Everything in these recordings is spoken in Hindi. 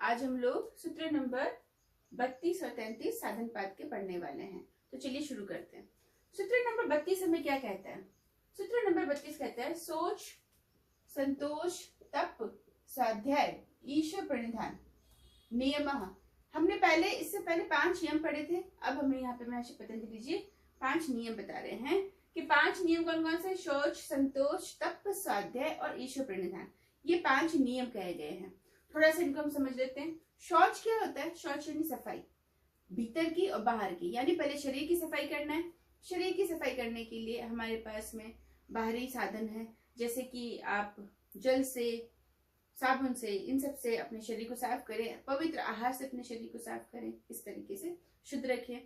आज हम लोग सूत्र नंबर 32 और 33 साधन पाद के पढ़ने वाले हैं। तो चलिए शुरू करते हैं। सूत्र नंबर 32 हमें क्या कहता है? सूत्र नंबर 32 कहता है सोच, संतोष, तप, स्वाध्याय, ईश्वर प्रणिधान, नियम। हमने इससे पहले 5 नियम पढ़े थे। अब हमें यहाँ पे महर्षि पतंजलि जी 5 नियम बता रहे हैं कि 5 नियम कौन कौन से? शौच, संतोष, तप, स्वाध्याय और ईश्वर प्रणिधान। ये 5 नियम कहे गए हैं। थोड़ा सा इनको हम समझ लेते हैं। शौच क्या होता है? शौच यानी सफाई, भीतर की और बाहर की। यानी पहले शरीर की सफाई करना है। शरीर की सफाई करने के लिए हमारे पास में बाहरी साधन है, जैसे कि आप जल से, साबुन से, इन सब से अपने शरीर को साफ करें। पवित्र आहार से अपने शरीर को साफ करें, इस तरीके से शुद्ध रखें।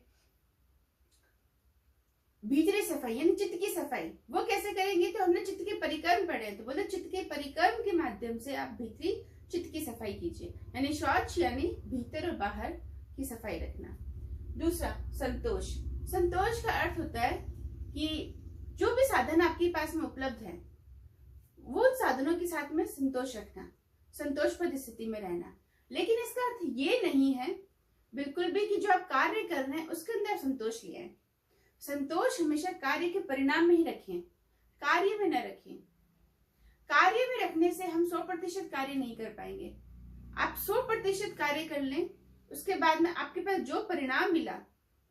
भीतरी सफाई यानी चित्त की सफाई, वो कैसे करेंगे? तो हमने चित्त के परिक्रम पढ़े, तो बोले चित्त के परिक्रम के माध्यम से आप भीतरी चित्त की सफाई कीजिए। यानी शौच यानी भीतर और बाहर की सफाई रखना। दूसरा संतोष। संतोष का अर्थ होता है कि जो भी साधन आपके पास में उपलब्ध है वो उन साधनों के साथ में संतोष रखना, संतोषप्रद स्थिति में रहना। लेकिन इसका अर्थ ये नहीं है बिल्कुल भी कि जो आप कार्य कर रहे हैं उसके अंदर संतोष लिया है। संतोष हमेशा कार्य के परिणाम में ही रखें, कार्य में न रखें। कार्य में रखने से हम 100% कार्य नहीं कर पाएंगे। आप 100% कार्य कर लें, उसके बाद में आपके पास जो परिणाम मिला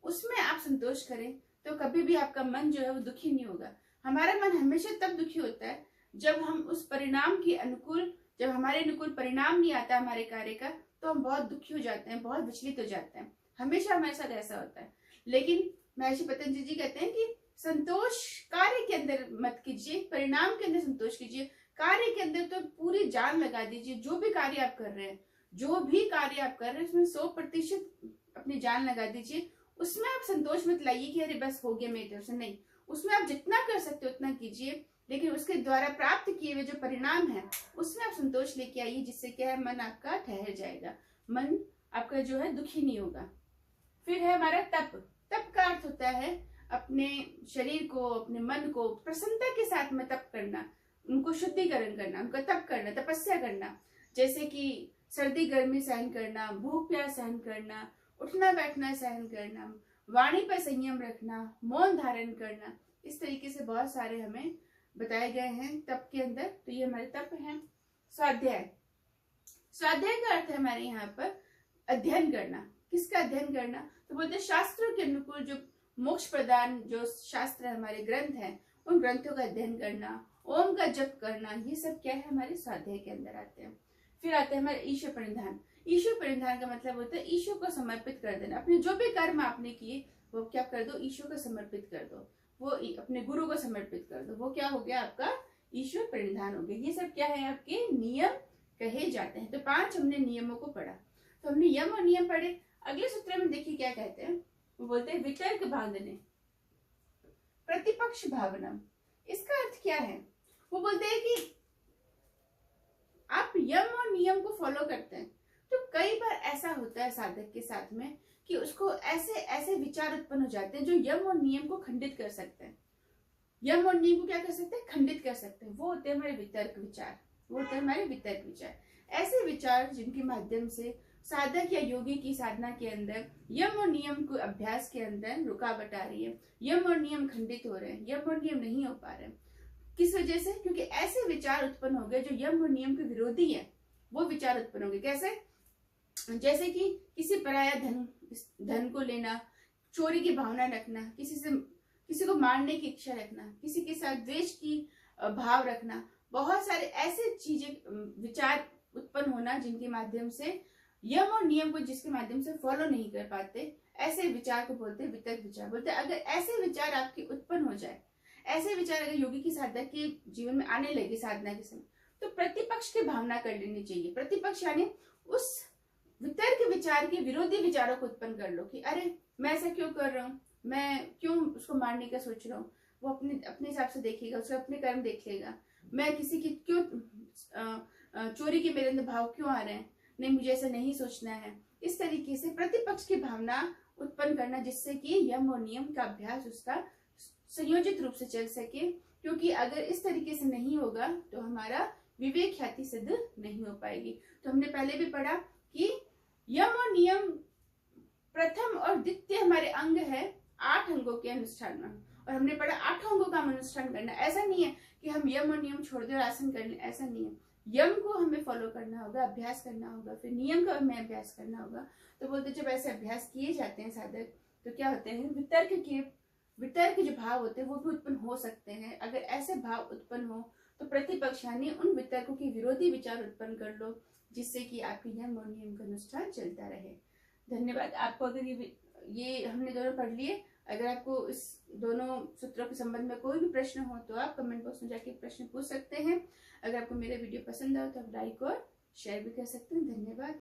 उसमें आप संतोष करें, तो कभी भी आपका मन जो है वो दुखी नहीं होगा। हमारा मन हमेशा तब दुखी होता है जब हम उस परिणाम के अनुकूल, जब हमारे अनुकूल परिणाम नहीं आता हमारे कार्य का, तो हम बहुत दुखी हो जाते हैं, बहुत विचलित हो जाते हैं। हमेशा हमारे साथ ऐसा होता है। लेकिन महर्षि पतंजलि जी कहते हैं कि संतोष कार्य के अंदर मत कीजिए, परिणाम के अंदर संतोष कीजिए। कार्य के अंदर तो पूरी जान लगा दीजिए। जो भी कार्य आप कर रहे हैं, उसमें 100% अपनी जान लगा दीजिए। उसमें आप संतोष मत लाइए कि अरे बस हो गया मेरी तरफ से, नहीं। उसमें आप जितना कर सकते हो उतना कीजिए, लेकिन उसके द्वारा प्राप्त किए हुए जो परिणाम है उसमें आप संतोष लेके आइए, जिससे क्या है, मन आपका ठहर जाएगा, मन आपका जो है दुखी नहीं होगा। फिर है हमारा तप। तप का अर्थ होता है अपने शरीर को, अपने मन को प्रसन्नता के साथ में तप करना, उनको शुद्धिकरण करना, उनका तप करना, तपस्या करना। जैसे कि सर्दी गर्मी सहन करना, भूख प्यास सहन करना, उठना बैठना सहन करना, वाणी पर संयम रखना, मौन धारण करना। इस तरीके से बहुत सारे हमें बताए गए हैं तप के अंदर। तो ये हमारे तप हैं। स्वाध्याय। स्वाध्याय का अर्थ है हमारे यहाँ पर अध्ययन करना। किसका अध्ययन करना? तो बोलते हैं शास्त्रों के अनुकूल जो मोक्ष प्रदान जो शास्त्र हमारे ग्रंथ हैं, उन ग्रंथों का अध्ययन करना, ओम का जप करना, ये सब क्या है, हमारे स्वाध्याय के अंदर आते हैं। फिर आते हैं हमारे ईश्वर प्रणिधान। ईश्वर प्रणिधान का मतलब होता है ईश्वर को समर्पित कर देना। अपने जो भी कर्म आपने किए वो क्या कर दो, ईश्वर को समर्पित कर दो, वो अपने गुरु को समर्पित कर दो। वो क्या हो गया, आपका ईश्वर प्रणिधान हो गया। ये सब क्या है, आपके नियम कहे जाते हैं। तो 5 हमने नियमों को पढ़ा। तो हमने यम और नियम पढ़े। अगले सूत्र में देखिए क्या कहते हैं। वो बोलते हैं वितर्क बांधने, प्रतिपक्ष भावना। इसका अर्थ क्या है? वो बोलते हैं कि आप यम और नियम को फॉलो करते हैं तो कई बार ऐसा होता है साधक के साथ में कि उसको ऐसे ऐसे विचार उत्पन्न हो जाते हैं जो यम और नियम को खंडित कर सकते हैं। यम और नियम को क्या कर सकते हैं? खंडित कर सकते हैं। वो होते हैं हमारे वितर्क विचार, वो होते हैं हमारे वितर्क विचार। ऐसे विचार जिनके माध्यम से साधक या योगी की साधना के अंदर यम और नियम को अभ्यास के अंदर रुकावट आ रही है, यम और नियम खंडित हो रहे हैं, यम और नियम नहीं हो पा रहे हैं। किस वजह से? क्योंकि ऐसे विचार उत्पन्न हो गए जो यम और नियम के विरोधी है। वो विचार उत्पन्न हो गए। कैसे? जैसे कि किसी पराया धन को लेना, चोरी की भावना रखना, किसी को मारने की इच्छा रखना, किसी के साथ द्वेष की भाव रखना, बहुत सारे ऐसे चीजें विचार उत्पन्न होना जिनके माध्यम से यम और नियम को जिसके माध्यम से फॉलो नहीं कर पाते, ऐसे विचार को बोलते हैं वितर्क विचार। बोलते हैं अगर ऐसे विचार आपके उत्पन्न हो जाए, ऐसे विचार अगर योगी की साधक के जीवन में आने लगे साधना के समय, तो प्रतिपक्ष की भावना कर लेनी चाहिए। प्रतिपक्ष यानी उस वितर्क विचार के विरोधी विचारों को उत्पन्न कर लो कि अरे मैं ऐसा क्यों कर रहा हूँ, मैं क्यों उसको मारने का सोच रहा हूँ। वो अपने हिसाब से देखेगा, उसके अपने कर्म देख लेगा। मैं किसी की क्यों चोरी के मेरे अंदर भाव क्यों आ रहे हैं, नहीं मुझे ऐसा नहीं सोचना है। इस तरीके से प्रतिपक्ष की भावना उत्पन्न करना, जिससे कि यम और नियम का अभ्यास उसका संयोजित रूप से चल सके। क्योंकि अगर इस तरीके से नहीं होगा तो हमारा विवेक ख्याति सिद्ध नहीं हो पाएगी। तो हमने पहले भी पढ़ा कि यम और नियम प्रथम और द्वितीय हमारे अंग है 8 अंगों के अनुष्ठान में, और हमने पढ़ा 8 अंगों का अनुष्ठान करना। ऐसा नहीं है कि हम यम और नियम छोड़ दें और आसन कर लें, ऐसा नहीं है। यम को हमें फॉलो करना होगा, अभ्यास करना होगा, फिर नियम का हमें अभ्यास करना होगा। तो बोलते जब ऐसे अभ्यास किए जाते हैं साधक, तो क्या होते हैं, वितर्क के जो भाव होते हैं वो भी उत्पन्न हो सकते हैं। अगर ऐसे भाव उत्पन्न हो तो प्रतिपक्ष यानी उन वितर्कों के विरोधी विचार उत्पन्न कर लो, जिससे कि आपके यम और नियम का अनुष्ठान चलता रहे। धन्यवाद। आपको अगर ये हमने दोनों पढ़ लिए, अगर आपको इस दोनों सूत्रों के संबंध में कोई भी प्रश्न हो तो आप कमेंट बॉक्स में जाके प्रश्न पूछ सकते हैं। अगर आपको मेरा वीडियो पसंद आए तो आप लाइक और शेयर भी कर सकते हैं। धन्यवाद।